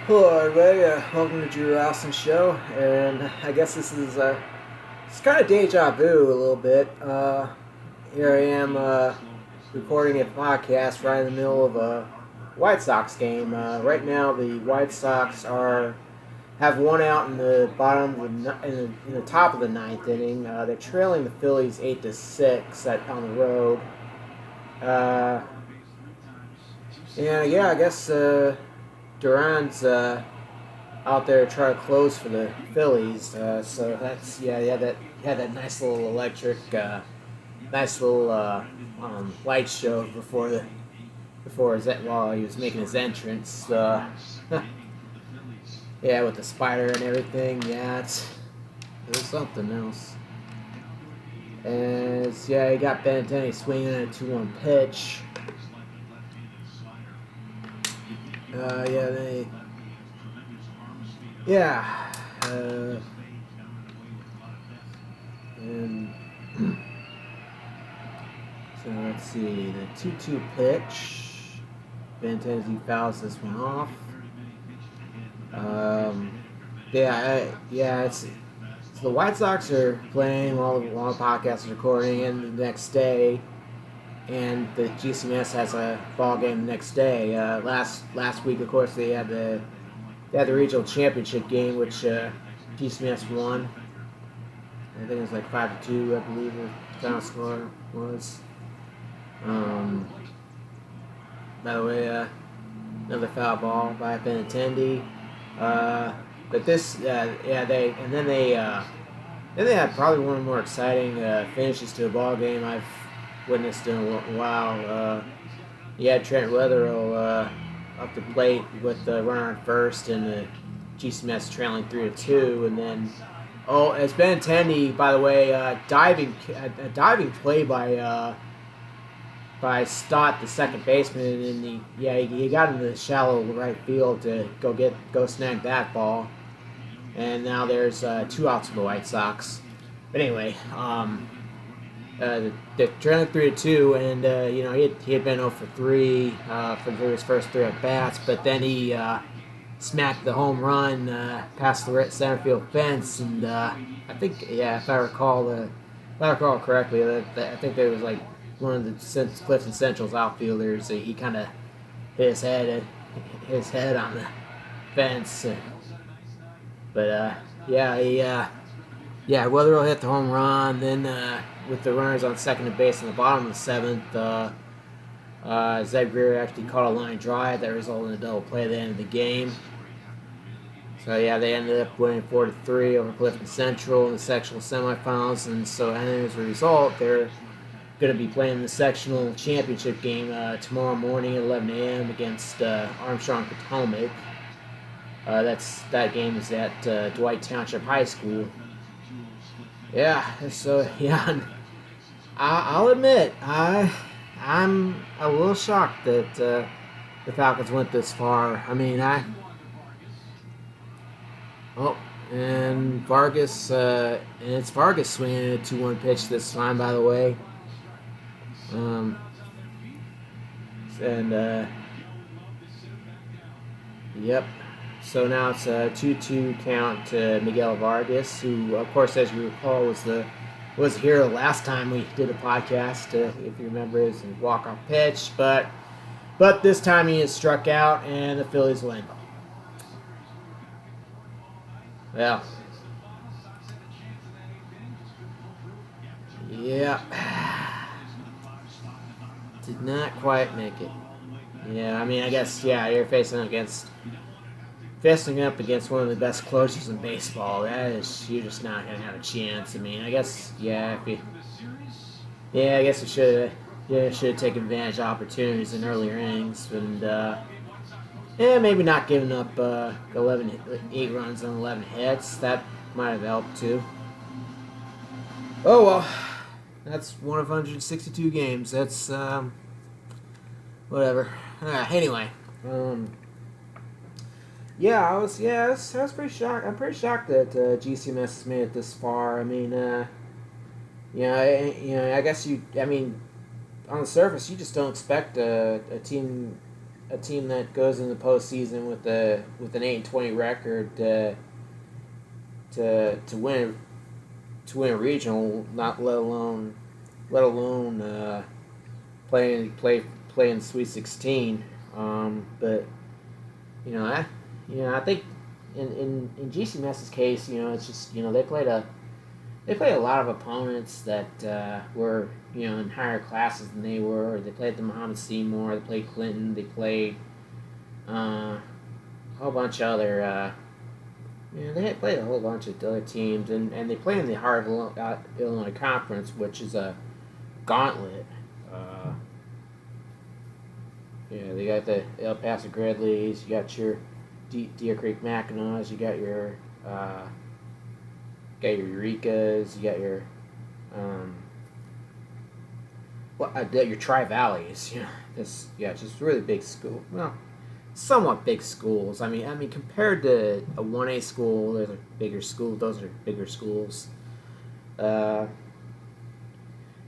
Hello, everybody. Welcome to Drew Rosten Show, and I guess this is it's kind of deja vu a little bit. Here I am recording a podcast right in the middle of a White Sox game. Right now, the White Sox have one out in the bottom of in the top of the ninth inning. They're trailing the Phillies 8-6 on the road. Uh, yeah, I guess Duran's out there trying to close for the Phillies. So that's that nice little nice little light show while he was making his entrance. Yeah, with the spider and everything. Yeah, it was something else. And he got Benintendi swinging at a 2-1 pitch. Yeah, yeah. And so let's see, the 2-2 pitch. Benintendi fouls this one off. It's so the White Sox are playing while the podcast is recording, and the next day, and the GCMS has a ball game the next day. Last week, of course, they had the regional championship game, which GCMS won. I think it was like 5-2, I believe the final score was. By the way, another foul ball by Benintendi. But this, then they had probably one of the more exciting finishes to a ball game I've witnessed in a while. You had Trent Wetherill up the plate with the runner on first, and the GCMS trailing 3-2, and then as Benintendi, by the way, a diving play by Stott, the second baseman, and he got into the shallow right field to go snag that ball, and now there's 2 outs for the White Sox. But anyway, they're trailing 3-2, and he had been 0 for 3 for his first 3 at bats, but then he smacked the home run past the center field fence, and I think if I recall correctly, I think there was like one of the Clifton Central's outfielders. He kind of hit his head on the fence, but Wetherill hit the home run. Then with the runners on second and base in the bottom of the 7th, Zed Greer actually caught a line drive that resulted in a double play at the end of the game. So they ended up winning 4-3 over Clifton Central in the sectional semifinals, and so as a result, they're going to be playing the sectional championship game tomorrow morning at 11 a.m. against Armstrong Potomac. That game is at Dwight Township High School. I'll admit I'm a little shocked that the Falcons went this far. I mean, and Vargas, and it's Vargas swinging a 2-1 pitch this time, by the way. Yep. So now it's a 2-2 count to Miguel Vargas, who, of course, as you recall, was here last time we did a podcast. If you remember, it was a walk-off pitch, but this time he is struck out, and the Phillies win. Well, yeah, did not quite make it. Yeah, I mean, I guess you're facing up against one of the best closers in baseball. You're just not gonna have a chance. I mean, I guess I guess you should have taken advantage of opportunities in earlier innings, and maybe not giving up 8 runs on 11 hits. That might have helped too. Oh well, that's one of 162 games. That's whatever. Anyway, I was pretty shocked. I'm pretty shocked that GCMS has made it this far. I mean, I guess on the surface, you just don't expect a team a team that goes in the postseason with an 8-20 record to win a regional, not let alone play in Sweet 16. But I think in GCMS's case, it's just they played a lot of opponents that were in higher classes than they were. They played the Muhammad Seymour, they played Clinton, they played a whole bunch of other. They had played a whole bunch of other teams, and they play in the Heart of Illinois Conference, which is a gauntlet. They got the El Paso Gridleys, you got your Deer Creek Mackinacs, you got your Eurekas, you got your your Tri Valleys. Just really big school. Well, somewhat big schools. I mean, compared to a 1A school, those are bigger schools. Those are bigger schools. And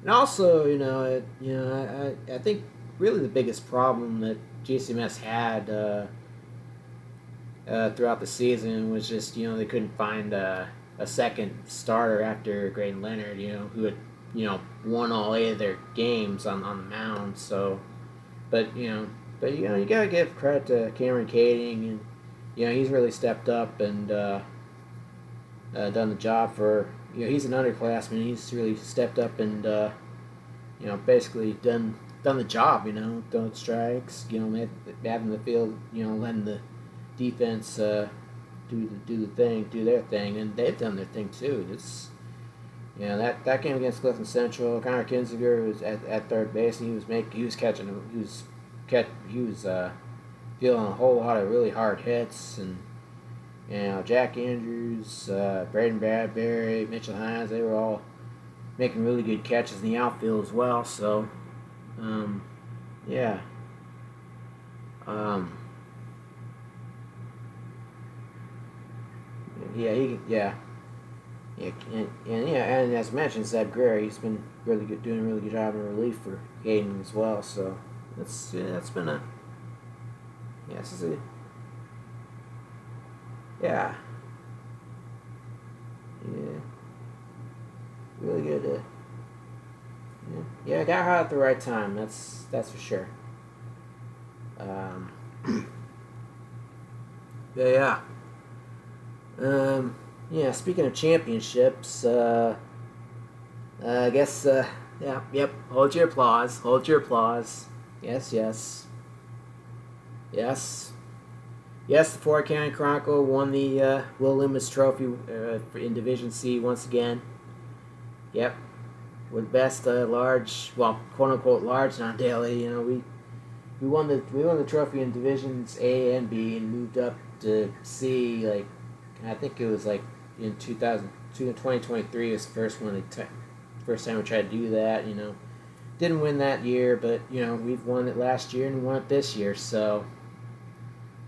also, I think really the biggest problem that GCMS had throughout the season was just they couldn't find a second starter after Graydon Leonard, who had won all 8 of their games on the mound. So, but you gotta give credit to Cameron Kading, and he's really stepped up and done the job for he's an underclassman. He's really stepped up and basically done the job. Throwing strikes, having the field, letting the defense do their thing, and they've done their thing too. It's that game against Clifton Central, Connor Kinziger was at third base, and he was dealing a whole lot of really hard hits, and Jack Andrews, Braden Bradbury, Mitchell Hines, they were all making really good catches in the outfield as well. So, yeah. And as mentioned, Zeb Greer, he's been doing a really good job in relief for Hayden as well. So that's been really good. Got hot at the right time. That's for sure. Speaking of championships, I guess, hold your applause. Yes. The Ford County Chronicle won the Will Loomis Trophy in Division C once again. Yep. We're the best large, well, quote unquote large non-daily. We won the trophy in Divisions A and B and moved up to C. Like, I think it was like in 2023 was the first time we tried to do that. Didn't win that year, but we've won it last year and won it this year. So,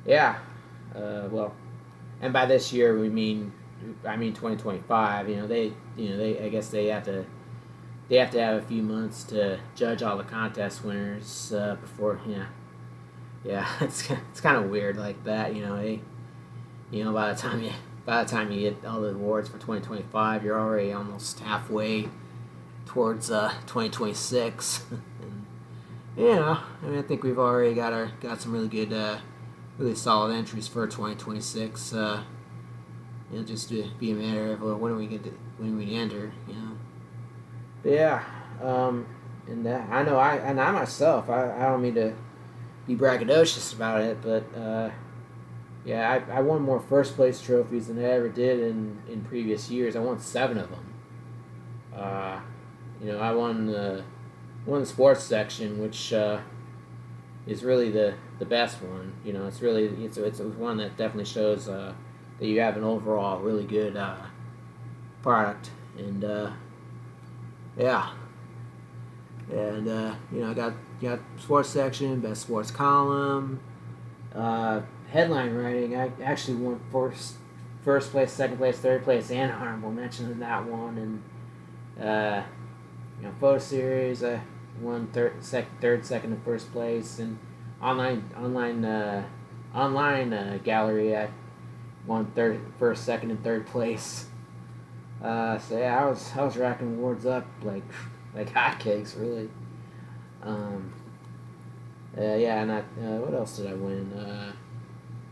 yeah. And by this year I mean 2025. They I guess they have to have a few months to judge all the contest winners before. It's kind of weird like that. By the time you get all the awards for 2025, you're already almost halfway towards 2026. And, I think we've already got some really good, really solid entries for 2026. Just to be a matter of when we enter. But yeah, and I myself, I don't mean to be braggadocious about it, but I won more first place trophies than I ever did in previous years. I won 7 of them. I won the sports section, which is really the best one. It's really it's one that definitely shows that you have an overall really good product, and I got sports section, best sports column, headline writing. I actually won first place, second place, third place, and honorable mention in that one. And photo series, I won third, second, and first place, and online gallery. I won first, second, and third place. So yeah, I was racking awards up like hotcakes, really. Um, yeah, and what else did I win?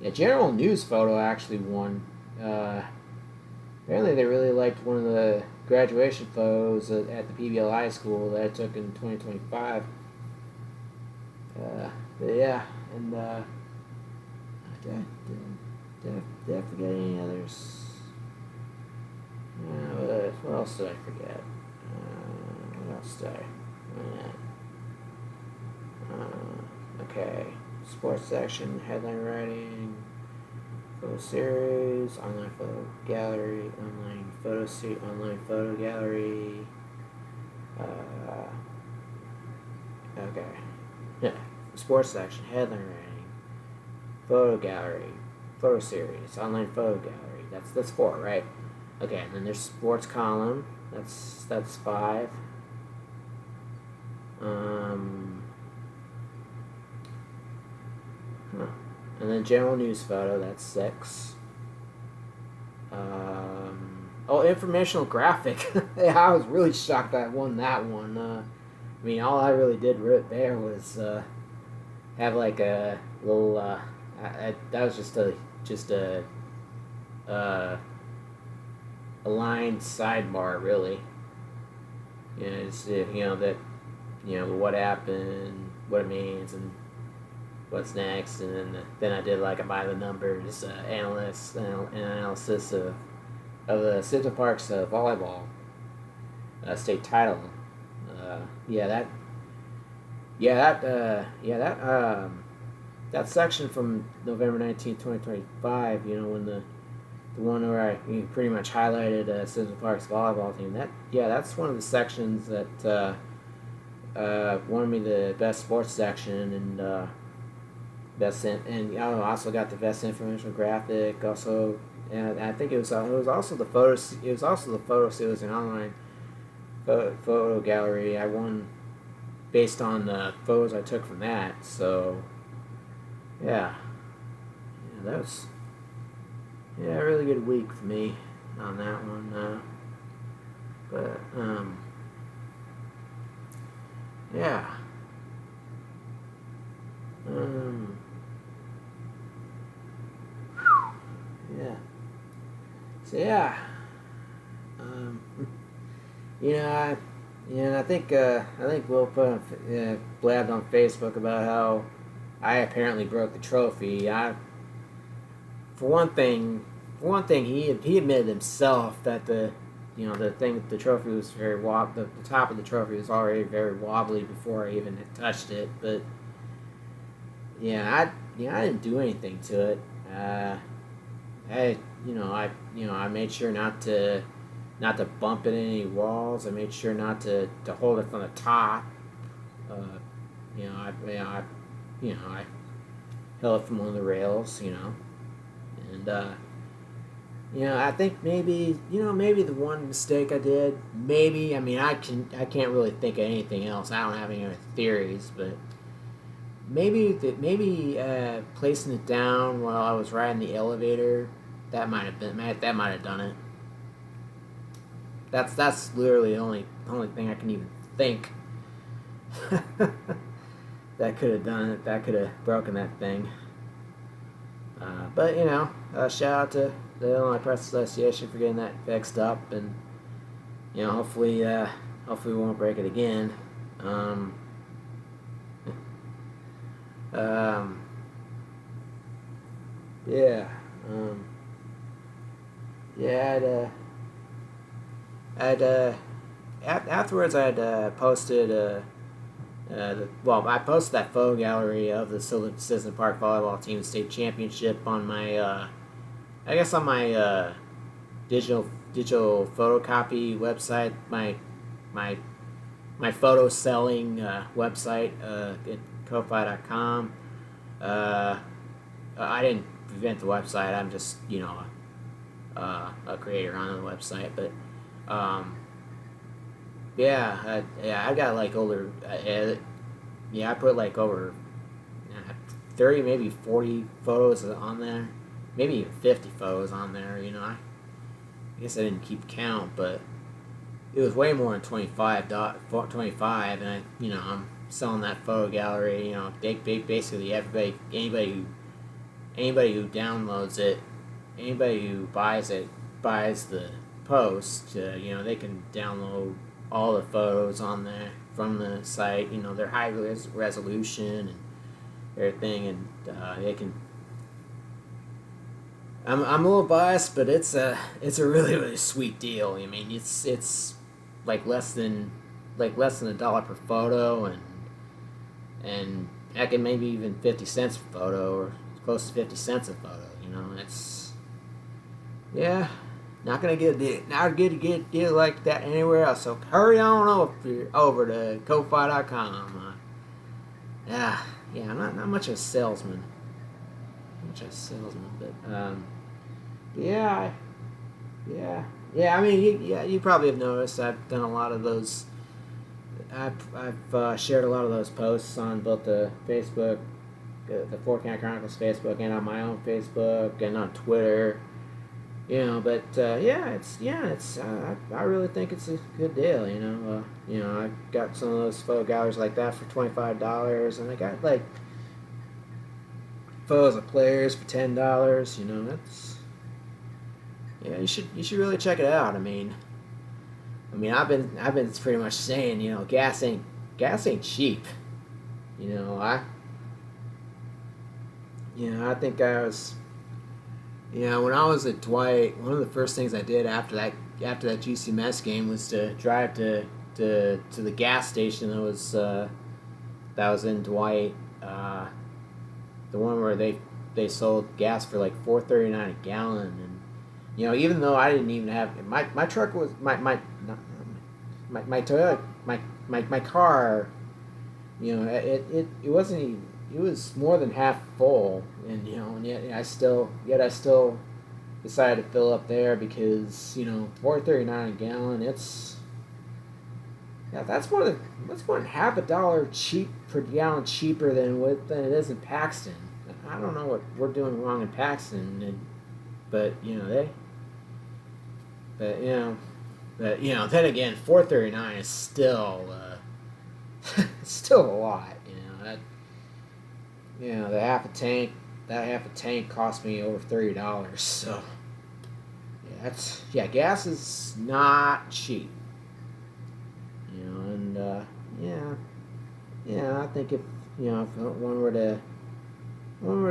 Yeah, General News Photo actually won. Apparently, they really liked one of the graduation photos at the PBLI school that I took in 2025. But yeah, and did I forget any others? What else did I forget? What else did I? Okay, sports section, headline writing, photo series, online photo gallery, online photo gallery. Okay, yeah, sports section, headline writing, photo gallery, photo series, online photo gallery. That's 4, right? Okay, and then there's sports column. That's 5. And then general news photo. That's 6. Informational graphic. Yeah, I was really shocked I won that one. I mean, all I really did there was have like a little. That was just a aligned sidebar, really. It's that what happened, what it means, and what's next, and then I did like a by the numbers analysis of the Central Park's volleyball state title. That section from November 19th, 2025. When the one where I pretty much highlighted Central Park's volleyball team. That's one of the sections that won me the best sports section, and I also got the best informational graphic. Also, and I think it was also the photo. It was also the photo series and online photo gallery. I won based on the photos I took from that. So yeah, that was a really good week for me on that one. Yeah. Yeah. So yeah. I think Will blabbed on Facebook about how I apparently broke the trophy. For one thing, he admitted himself that the trophy was very the top of the trophy was already very wobbly before I even had touched it. But I didn't do anything to it. I made sure not to bump it in any walls. I made sure not to hold it from the top. I held it from one of the rails. And I think maybe the one mistake I did. Maybe I can't really think of anything else. I don't have any other theories, but maybe placing it down while I was riding the elevator, that might have done it. That's literally the only thing I can even think that could have done it. That could have broken that thing. But shout out to the Illinois Press Association for getting that fixed up, and hopefully we won't break it again. Yeah. Afterwards I'd posted I posted that photo gallery of the Citizen Park volleyball team state championship on my on my digital photocopy website, my photo selling website at ko-fi.com. I didn't invent the website. I'm just a creator on the website, but I got like over I put like over 30, maybe 40 photos on there, maybe even 50 photos on there. I guess I didn't keep count, but it was way more than 25, and I'm selling that photo gallery. They basically anybody who downloads it, anybody who buys the post. They can download all the photos on there from the site. They're high resolution and everything, and they can. I'm a little biased, but it's a really, really sweet deal. I mean, it's like less than $1 per photo, and heck, maybe even 50 cents per photo, or close to 50 cents a photo. It's not gonna get a deal like that anywhere else. So hurry on over to Ko-Fi.com. I'm not much of a salesman. But I mean, you probably have noticed I've done a lot of those. I've shared a lot of those posts on both the Facebook, the Fort County Chronicles Facebook, and on my own Facebook, and on Twitter. I really think it's a good deal. I got some of those photo galleries like that for $25, and I got like photos of players for $10. You should really check it out. I mean, I've been pretty much saying, gas ain't cheap. I think I was, when I was at Dwight, one of the first things I did after that GCMS game was to drive to the gas station that was in Dwight, the one where they sold gas for like $4.39 a gallon, and even though I didn't even have my truck was my Toyota, my car, it wasn't even, it was more than half full, and yet I still decided to fill up there because $4.39 a gallon, that's more than half a dollar per gallon cheaper than it is in Paxton. I don't know what we're doing wrong in Paxton, but then again, $4.39 is still still a lot. The half a tank cost me over $30. So gas is not cheap. I think if one were to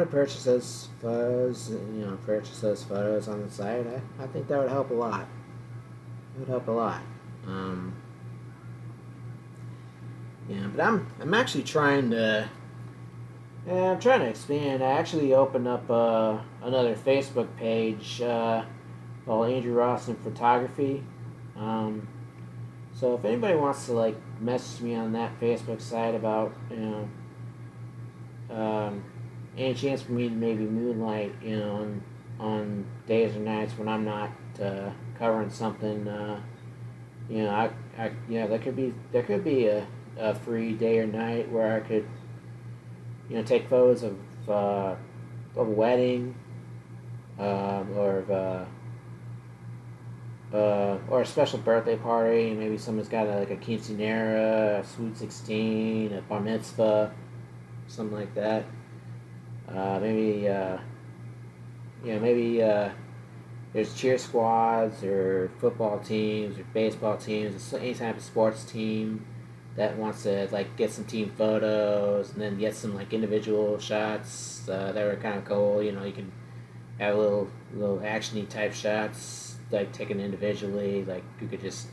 purchase those photos on the site, I think that would help a lot. It would help a lot. But I'm actually trying to. Yeah, I'm trying to expand. I actually opened up another Facebook page called Andrew Rosten Photography. So if anybody wants to message me on that Facebook site about any chance for me to maybe moonlight on days or nights when I'm not covering something, there could be a free day or night where I could take photos of a wedding, or a special birthday party. Maybe someone's got a quinceanera, a sweet 16, a bar mitzvah, something like that. Maybe there's cheer squads or football teams or baseball teams, or any type of sports team that wants to get some team photos and then get some individual shots that are kind of cool. You can have little actiony type shots taken individually. You could just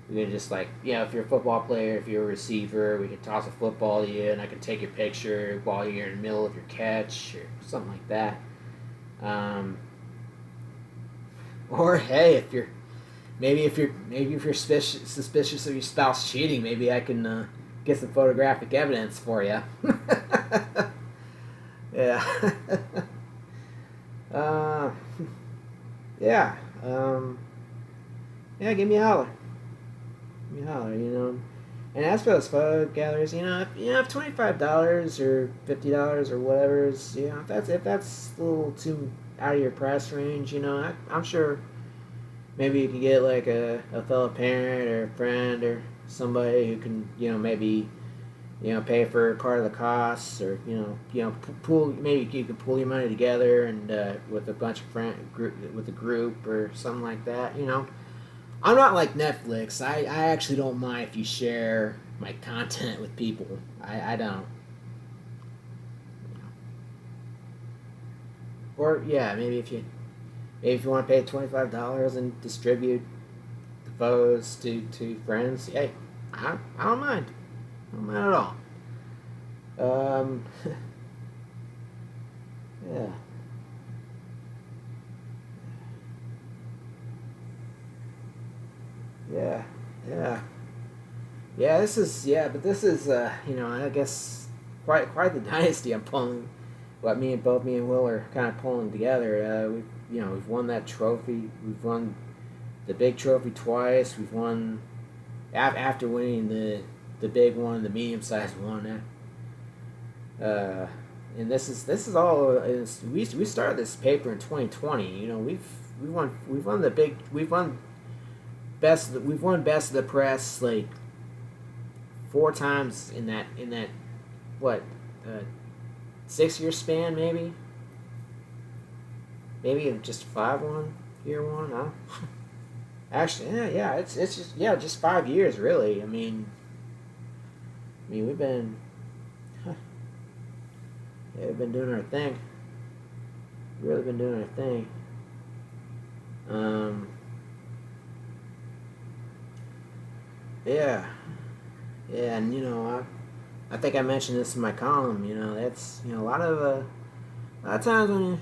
if you're a football player, if you're a receiver, we could toss a football to you and I could take your picture while you're in the middle of your catch or something like that. Or hey, if you're suspicious of your spouse cheating, maybe I can get some photographic evidence for you. Yeah. Give me a holler. And as for those photo galleries, if $25 or $50 or whatever is, if that's a little too out of your price range, I'm sure maybe you could get like a fellow parent or a friend or somebody who can, maybe, pay for part of the costs, or pool. Maybe you could pool your money together and with a bunch of with a group or something like that. I'm not like Netflix. I actually don't mind if you share my content with people. I don't. Or yeah, maybe if you want to pay $25 and distribute the photos to friends, hey, I don't mind. I don't mind at all. Um, yeah. Yeah, yeah, but this is I guess quite the dynasty I'm pulling. What me and Will are kind of pulling together. We've won that trophy. We've won the big trophy twice. We've won after winning the big one, the medium sized one. And this is all. We started this paper in 2020. We've won the big. We've won best of the press like 4 times in that what 6 year span, maybe just 5 1 year one. Huh? Actually, it's just 5 years really. We've been we've been doing our thing. Really been doing our thing. Yeah, yeah, and I think I mentioned this in my column. That's a lot of times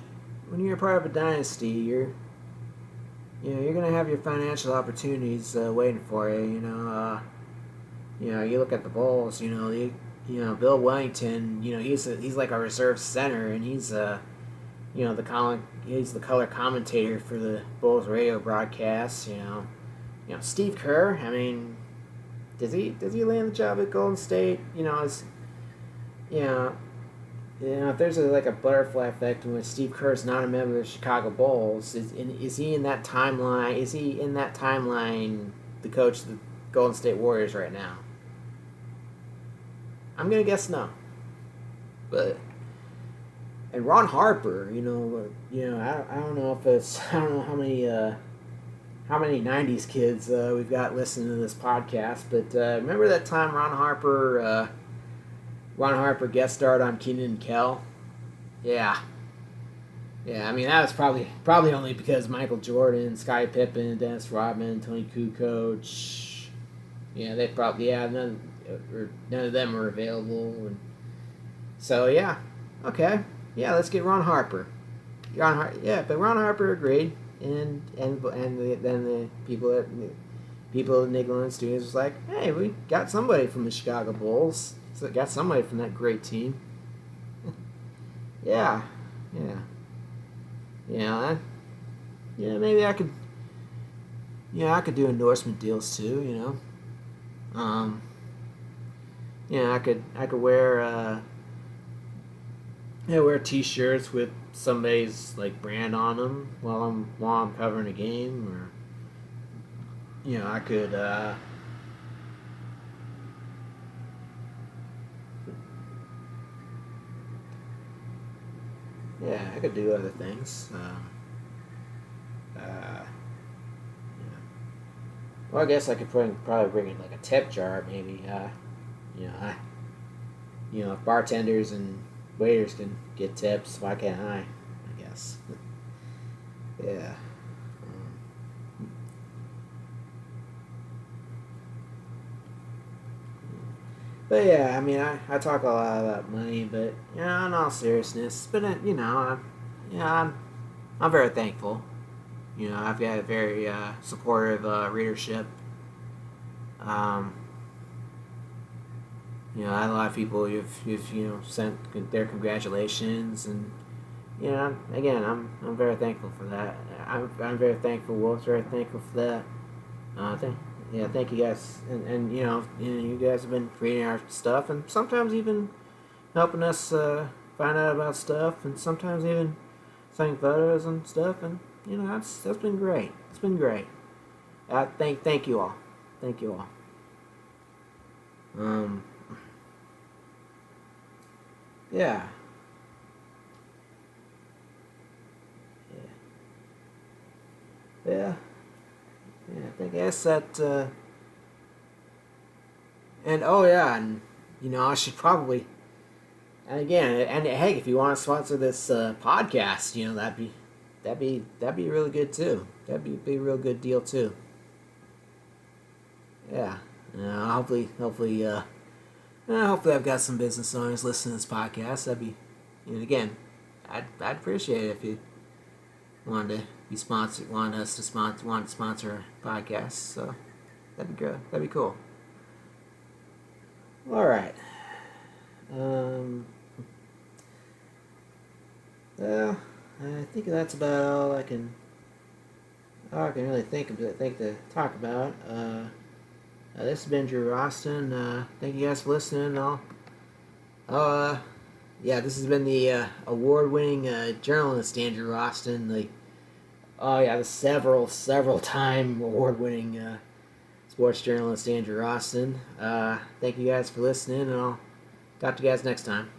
when you're a part of a dynasty, you're gonna have your financial opportunities waiting for you. You look at the Bulls. Bill Wellington. He's like a reserve center, and he's the color commentator for the Bulls radio broadcasts. Steve Kerr. Does he land the job at Golden State? If there's a butterfly effect in which Steve Kerr's not a member of the Chicago Bulls, is he in that timeline? Is he in that timeline the coach of the Golden State Warriors right now? I'm gonna guess no. But and Ron Harper, I don't know if it's I don't know how many '90s kids we've got listening to this podcast, but remember that time Ron Harper guest starred on Keenan and Kel? Yeah, that was probably only because Michael Jordan, Scottie Pippen, Dennis Rodman, Tony Kukoc, they probably none of them were available, and so okay, let's get Ron Harper. But Ron Harper agreed. Then the people at Nickelodeon Studios was like, hey, we got somebody from the Chicago Bulls. So got somebody from that great team. yeah. Maybe I could do endorsement deals too. I could wear T-shirts with somebody's brand on them while I'm covering a game, or I could I could do other things. Well, I guess I could probably bring in a tip jar, maybe. If bartenders and waiters can get tips, why can't I guess. Yeah. But I talk a lot about money, but in all seriousness, but I'm very thankful. I've got a very supportive readership. I had a lot of people you've sent their congratulations, and again, I'm very thankful for that. I'm very thankful. Will's very thankful for that. yeah, thank you guys, and you guys have been reading our stuff, and sometimes even helping us find out about stuff, and sometimes even sending photos and stuff, and that's been great. It's been great. Thank you all. Thank you all. Um, yeah. Yeah. Yeah, I guess that, and oh yeah, and I should probably, and again, and hey, if you want to sponsor this podcast, that'd be really good too. That'd be a real good deal too. Yeah. Hopefully I've got some business owners listening to this podcast. That'd be, again, I'd appreciate it if you wanted to be sponsored, wanted to sponsor a podcast. So that'd be good. That'd be cool. All right. Um. Well, I think that's about all I can really think to talk about. This has been Drew Rosten. Thank you guys for listening. Yeah, this has been the award-winning journalist Andrew Rosten. The several time award-winning sports journalist Andrew Rosten. Thank you guys for listening, and I'll talk to you guys next time.